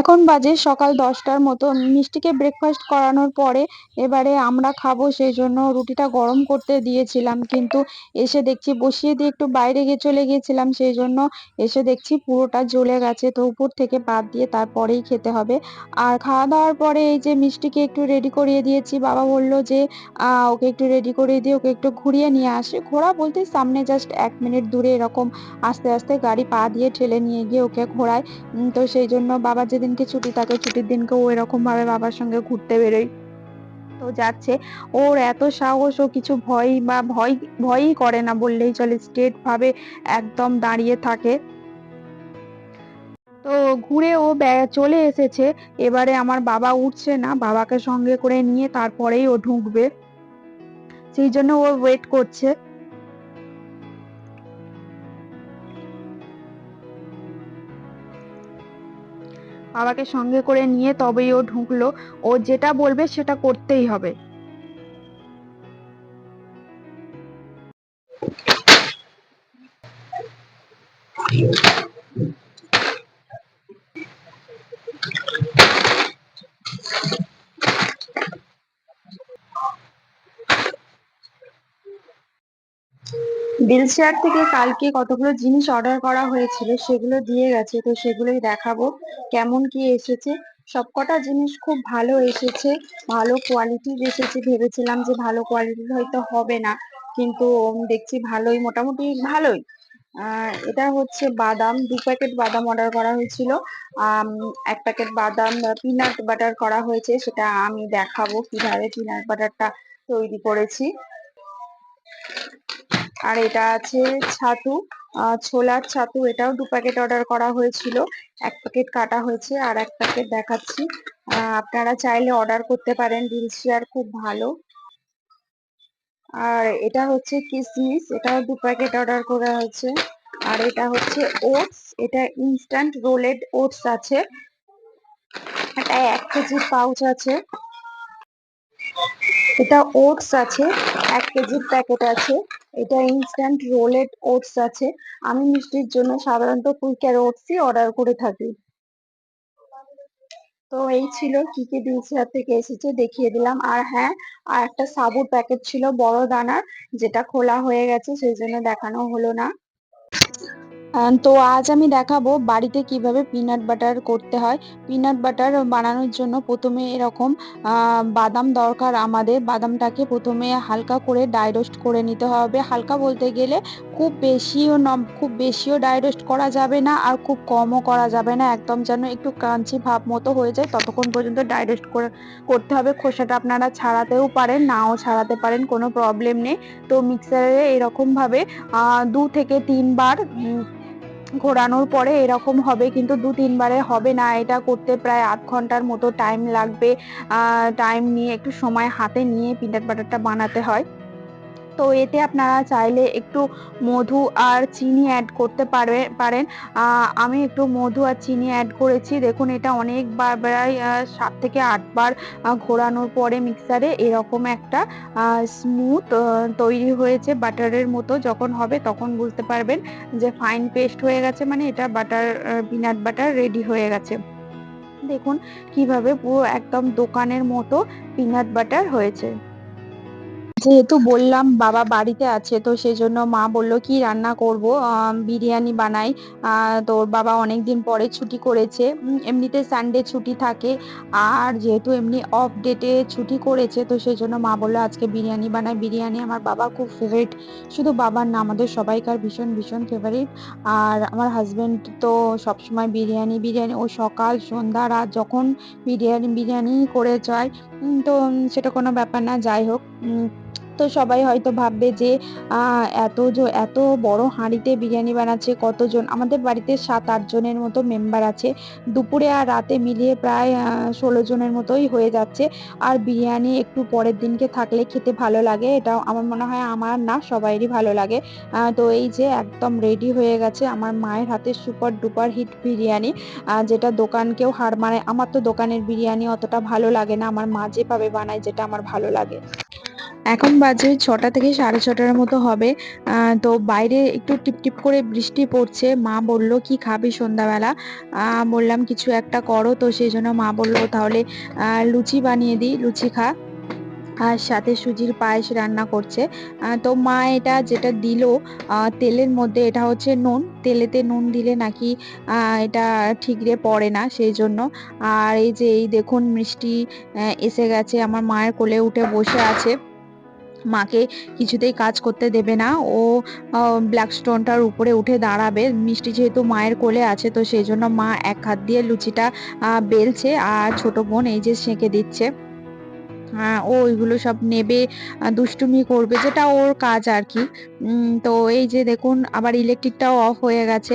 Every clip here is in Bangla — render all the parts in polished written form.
এখন বাজে সকাল ১০টার মতো। মিষ্টিকে ব্রেকফাস্ট করানোর পরে এবারে আমরা খাবো সেইজন্য রুটিটা গরম করতে দিয়েছিলাম। কিন্তু এসে দেখছি বসিয়ে দিয়ে একটু বাইরে চলে গিয়েছিলাম, সেইজন্য এসে দেখছি পুরোটা জ্বলে গেছে। তো উপর থেকে বাদ দিয়ে তারপরেই খেতে হবে। আর খাওয়া-দাওয়ার পরে এই যে মিষ্টিকে একটু রেডি করিয়ে দিয়েছি। বাবা বলল যে ওকে একটু রেডি করিয়ে দিয়ে ওকে একটু ঘুরিয়ে নিয়ে আসে। ঘোরা বলতে সামনে জাস্ট ১ মিনিট দূরে এরকম আস্তে, আস্তে গাড়ি পা দিয়ে ঠেলে নিয়ে গিয়ে ওকে ঘোরায়। তো সেইজন্য বাবার যেদিনকে ছুটি থাকে ছুটির দিনকে ও এরকম ভাবে বাবার সঙ্গে ঘুরতে বেরোয়। তো যাচ্ছে। ওর এত সাহস, ও কিছু ভয়ই করে না বললেই চলে। স্ট্রেট ভাবে একদম দাঁড়িয়ে থাকে। তো ঘুরে ও চলে এসেছে। এবারে আমার বাবা উঠছে না। বাবাকে সঙ্গে করে নিয়ে তারপরেই ও ঢুকবে। সেইজন্য ও ওয়েট করছে। বাবাকে সঙ্গে করে নিয়ে তবেই ও ঢুকলো। ও যেটা বলবে সেটা করতেই হবে। বিলশেয়ার থেকে কালকে কতগুলো জিনিস অর্ডার করা হয়েছিল, সেগুলো দিয়ে গেছে। তো সেগুলোই দেখাবো কেমন কি এসেছে। সবকটা জিনিস খুব ভালো এসেছে, ভালো কোয়ালিটির এসেছে। ভেবেছিলাম যে ভালো কোয়ালিটির হয়তো হবে না, কিন্তু দেখছি ভালোই, মোটামুটি ভালোই। এটা হচ্ছে বাদাম, 2 প্যাকেট বাদাম অর্ডার করা হয়েছিল। 1 প্যাকেট বাদাম পিনাট বাটার করা হয়েছে, সেটা আমি দেখাবো কিভাবে পিনাট বাটারটা তৈরি করেছি। আর এটা আছে ছাতু, ছোলার ছাতু, এটাও 2 প্যাকেট অর্ডার করা হয়েছিল। 1 প্যাকেট কাটা হয়েছে আর 1 প্যাকেট দেখাচ্ছি। আপনারা চাইলে অর্ডার করতে পারেন, রিলশেয়ার খুব ভালো। আর এটা হচ্ছে কিসমিস, এটাও 2 প্যাকেট অর্ডার করা হয়েছে। আর এটা হচ্ছে ওটস, এটা ইনস্ট্যান্ট রোলেড ওটস আছে। এটা 1 কেজি পাউচ আছে। এটা ওটস আছে, 1 কেজির প্যাকেট আছে। এটা ইনস্ট্যান্ট রোলেড ওটস আছে। আমি মিষ্টির জন্য সাধারণত কুইকার ওটসই অর্ডার করে থাকি। তো এই ছিল কি কি বিলশিয়ার থেকে এসেছে দেখিয়ে দিলাম। আর হ্যাঁ, আর একটা সাবুর প্যাকেট ছিল বড় দানার, যেটা খোলা হয়ে গেছে, সেই জন্য দেখানো হলো না। তো আজ আমি দেখাবো বাড়িতে কিভাবে পিনাট বাটার করতে হয়। পিনাট বাটার বানানোর জন্য প্রথমে এরকম বাদাম দরকার আমাদের। বাদামটাকে প্রথমে হালকা করে ড্রাই রোস্ট করে নিতে হবে। হালকা বলতে গেলে খুব বেশিও ড্রাই রোস্ট করা যাবে না, আর খুব কমও করা যাবে না। একদম যেন একটু ক্রাঞ্চি ভাব মতো হয়ে যায় ততক্ষণ পর্যন্ত ড্রাই রোস্ট করতে হবে। খোসাটা আপনারা ছাড়াতেও পারেন, নাও ছাড়াতে পারেন, কোনো প্রবলেম নেই। তো মিক্সারে এরকম ভাবে 2 থেকে 3 বার ঘোরানোর পরে এরকম হবে, কিন্তু 2-3 বারে হবে না। এটা করতে প্রায় আধ ঘন্টার মতো টাইম লাগবে। টাইম নিয়ে একটু সময় হাতে নিয়ে পিনাট বাটারটা বানাতে হয়। তো এতে আপনারা চাইলে একটু মধু আর চিনি অ্যাড করতে পারেন। আমি একটু মধু আর চিনি অ্যাড করেছি। দেখুন এটা অনেকবার, প্রায় 7 থেকে 8 বার ঘোরানোর পরে মিক্সারে এরকম একটা স্মুথ তৈরি হয়েছে বাটারের মতো। যখন হবে তখন বুঝতে পারবেন যে ফাইন পেস্ট হয়ে গেছে, মানে এটা পিনাট বাটার রেডি হয়ে গেছে। দেখুন কিভাবে পুরো একদম দোকানের মতো পিনাট বাটার হয়েছে। যেহেতু বললাম বাবা বাড়িতে আছে, তো সেজন্য মা বলল কি রান্না করব, বিরিয়ানি বানাই। তোর বাবা অনেকদিন পরে ছুটি করেছে। এমনিতে সানডে ছুটি থাকে, আর যেহেতু এমনি অফ ডেটে ছুটি করেছে, তো সেজন্য মা বলল আজকে বিরিয়ানি বানাই। বিরিয়ানি আমার বাবার খুব ফেভারিট, শুধু বাবার না আমাদের সবাইকার ভীষণ ভীষণ ফেভারিট। আর আমার হাজবেন্ড তো সবসময় বিরিয়ানি বিরিয়ানি, ও সকাল সন্ধ্যা রাত যখন বিরিয়ানি বিরিয়ানি করে যায়। তো সেটা কোনো ব্যাপার না, যাই হোক। তো সবাই হয়তো ভাববে যে এত বড় হাঁড়িতে বিরিয়ানি বানাচ্ছে কতজন? আমাদের বাড়িতে 7-8 জনের মতো মেম্বার আছে। দুপুরে আর রাতে মিলিয়ে প্রায় 16 জনের মতোই হয়ে যাচ্ছে। আর বিরিয়ানি একটু পরের দিনকে থাকলে খেতে ভালো লাগে। এটা আমার মনে হয় আমার না, সবাইরই ভালো লাগে। তো এই যে একদম রেডি হয়ে গেছে আমার মায়ের হাতের সুপার ডুপার হিট বিরিয়ানি, যেটা দোকানকেও হার মানে। আমার তো দোকানের বিরিয়ানি অতটা ভালো লাগে না, আমার মা যেভাবে বানায় যেটা আমার ভালো লাগে। এখন বাজে ৬টা থেকে ৬:৩০টার মতো হবে। তো বাইরে একটু টিপটিপ করে বৃষ্টি পড়ছে। মা বলল, "কি খাবি সন্ধ্যাবেলা?" বললাম, "কিছু একটা করো।" তো সেজন্য মা বলল, "তাহলে লুচি বানিয়ে দিই, লুচি খা।" আর সাথে সুজির পায়েস রান্না করছে। তো মা এটা যেটা দিলো তেলের মধ্যে, এটা হচ্ছে নুন। তেলেতে নুন দিলে নাকি এটা ঠিকরে পড়ে না, সেইজন্য। আর এই যে এই দেখুন মিষ্টি এসে গেছে, আমার মায়ের কোলে উঠে বসে আছে। মাকে কিছুতেই কাজ করতে দেবে না। ও ব্ল্যাক স্টোনটার উপরে উঠে দাঁড়াবে। মিষ্টি যেহেতু মায়ের কোলে আছে, তো সেইজন্য মা এক হাত দিয়ে লুচিটা বেলছে আর ছোট বোন এই যে সেঁকে দিচ্ছে। ও ওইগুলো সব নেবে, দুষ্টুমি করবে, যেটা ওর কাজ আরকি। তো এই যে দেখুন আবার ইলেকট্রিকটাও অফ হয়ে গেছে।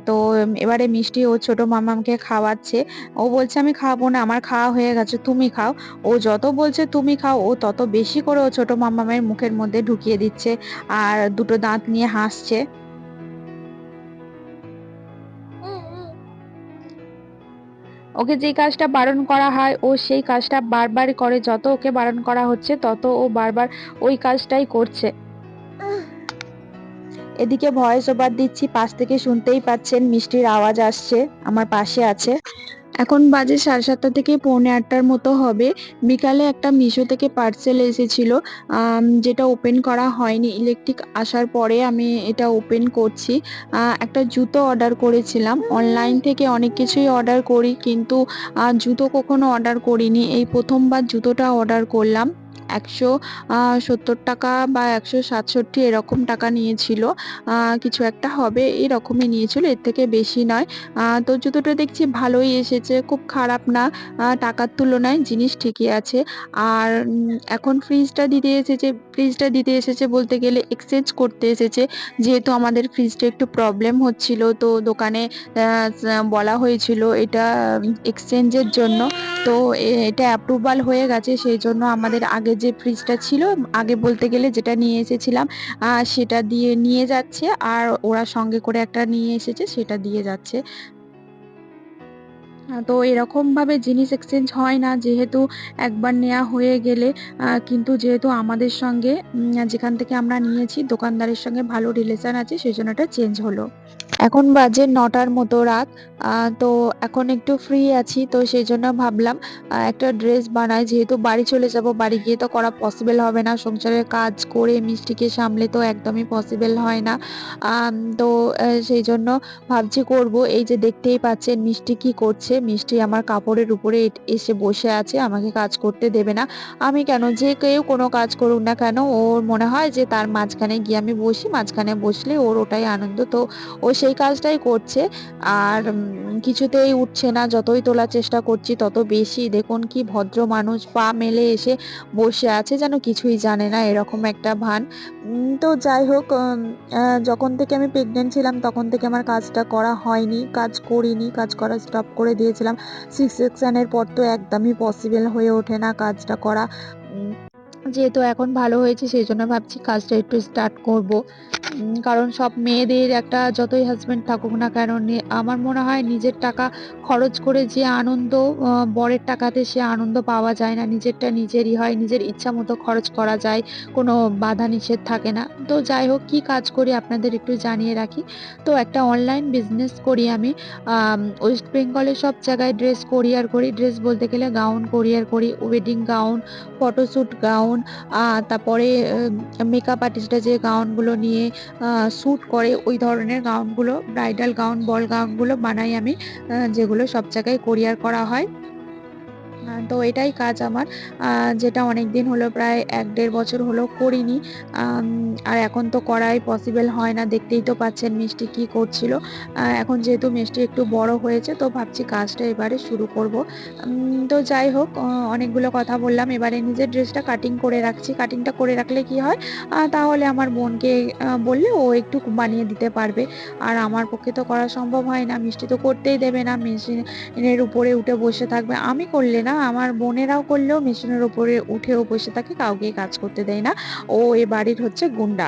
তো এবারে মিষ্টি ওর ছোট মামামকে খাওয়াচ্ছে। ও বলছে, "আমি খাবো না, আমার খাওয়া হয়ে গেছে, তুমি খাও।" ও যত বলছে তুমি খাও, ও তত বেশি করে ও ছোট মামামের মুখের মধ্যে ঢুকিয়ে দিচ্ছে আর দুটো দাঁত নিয়ে হাসছে। ওকে যে কাজটা বারণ করা হয় ও সেই কাজটা বারবার করে। যত ওকে বারণ করা হচ্ছে তত ও বারবার ওই কাজটাই করছে। এদিকে ভয়েস ওভার দিচ্ছি, পাশ থেকে শুনতেই পাচ্ছেন মিষ্টির আওয়াজ আসছে, আমার পাশে আছে। এখন বাজে 7:30 থেকে পৌনে 8টার মতো হবে। বিকালে একটা মিশো থেকে পার্সেল এসেছিল, যেটা ওপেন করা হয়নি। ইলেকট্রিক আসার পরে আমি এটা ওপেন করছি। একটা জুতো অর্ডার করেছিলাম। অনলাইন থেকে অনেক কিছুই অর্ডার করি, কিন্তু জুতো কখনো অর্ডার করিনি। এই ১ম বার জুতোটা অর্ডার করলাম। ১৭০ টাকা বা ১৬৭ এরকম টাকা নিয়েছিল। কিছু একটা হবে, এরকমই নিয়েছিল, এর থেকে বেশি নয়। তো জুতোটা দেখছি ভালোই এসেছে, খুব খারাপ না। টাকার তুলনায় জিনিস ঠিকই আছে। আর এখন ফ্রিজটা দিতে এসেছে বলতে গেলে এক্সচেঞ্জ করতে এসেছে। যেহেতু আমাদের ফ্রিজটা একটু প্রবলেম হচ্ছিল, তো দোকানে বলা হয়েছিল এটা এক্সচেঞ্জের জন্য। তো এটা অ্যাপ্রুভাল হয়ে গেছে, সেইজন্য আমাদের আগে যে ফ্রিজটা ছিল, আগে বলতে গেলে যেটা নিয়ে এসেছিলাম, সেটা দিয়ে নিয়ে যাচ্ছে। আর ওরা সঙ্গে করে একটা নিয়ে এসেছে, সেটা দিয়ে যাচ্ছে। তো এরকমভাবে জিনিস এক্সচেঞ্জ হয় না, যেহেতু একবার নেয়া হয়ে গেলে। কিন্তু যেহেতু আমাদের সঙ্গে যেখান থেকে আমরা নিয়েছি দোকানদারের সঙ্গে ভালো রিলেশন আছে, সেজন্য এটা চেঞ্জ হলো। এখন বাজে ৯টার মতো রাত। তো এখন একটু ফ্রি আছি, তো সেইজন্য ভাবলাম একটা ড্রেস বানাই। যেহেতু বাড়ি চলে যাব, বাড়ি গিয়ে তো করা পসিবল হবে না। সংসারের কাজ করে মিষ্টিকে সামলে তো একদমই পসিবল হয় না। তো সেইজন্য ভাবছি করব। এই যে দেখতেই পাচ্ছেন মিষ্টি কি করছে। মিষ্টি আমার কাপড়ের উপরে এসে বসে আছে, আমাকে কাজ করতে দেবে না। আমি কেন, যে কেউ কোনো কাজ করুক না কেন, ওর মনে হয় যে তার মাঝখানে গিয়ে আমি বসি, মাঝখানে বসলে ওর ওটাই আনন্দ। তো ও সেই কাজটাই করছে। আর কিছুতেই উঠছে না। যতই তোলার চেষ্টা করছি তত বেশি। দেখুন কি ভদ্র মানুষ, পা মেলে এসে বসে আছে, যেন কিছুই জানে না, এরকম একটা ভান। তো যাই হোক, যখন থেকে আমি প্রেগন্যান্ট ছিলাম তখন থেকে আমার কাজটা করা হয়নি। কাজ করিনি, কাজ করা স্টপ করে দিয়েছিলাম। সি-সেকশনের পর তো একদমই পসিবল হয়ে ওঠে না কাজটা করা। উম যেহেতু এখন ভালো হয়েছে, সেইজন্য ভাবছি কাজটা একটু স্টার্ট করব। কারণ সব মেয়েদের একটা, যতই হাসব্যান্ড থাকুক না কেন, আমার মনে হয় নিজের টাকা খরচ করে যে আনন্দ বরের টাকাতে সে আনন্দ পাওয়া যায় না। নিজেরটা নিজেরই হয়, নিজের ইচ্ছা মতো খরচ করা যায়, কোনো বাধা নিষেধ থাকে না। তো যাই হোক, কি কাজ করি আপনাদের একটু জানিয়ে রাখি। তো একটা অনলাইন বিজনেস করি আমি। ওয়েস্ট বেঙ্গলে সব জায়গায় ড্রেস কোরিয়ার করি। ড্রেস বলতে গেলে গাউন কোরিয়ার করি, ওয়েডিং গাউন, ফটোশ্যুট গাউন, তারপরে মেকআপ আর্টিস্টরা যে গাউনগুলো নিয়ে আ স্যুট করে, ওই ধরনের গাউনগুলো, ব্রাইডাল গাউন, বল গাউনগুলো বানাই আমি। যেগুলো সব জায়গায় কোরিয়ার করা হয়। তো এটাই কাজ আমার। আ যেটা অনেকদিন হলো, প্রায় ১-১.৫ বছর হলো করিনি। আম আর এখন তো করাই পসিবল হয় না। দেখতেই তো পাচ্ছেন মিষ্টি কি করছিল। এখন যেহেতু মিষ্টি একটু বড় হয়েছে, তো ভাবছি কাজটা এবারে শুরু করব। তো যাই হোক, অনেকগুলো কথা বললাম। এবারে নিজের ড্রেসটা কাটিং করে রাখছি। কাটিংটা করে রাখলে কি হয়, তাহলে আমার বোনকে বললে ও একটু বানিয়ে দিতে পারবে। আর আমার পক্ষে তো করা সম্ভব হয় না। মিষ্টি তো করতেই দেবে না। মেশিনের উপরে উঠে বসে থাকবে। আমি করলে না, আমার বোনেরাও করলেও মেশিনের উপরে উঠেও বসে থাকে, কাউকেই কাজ করতে দেয় না। ও এ বাড়ির হচ্ছে গুন্ডা।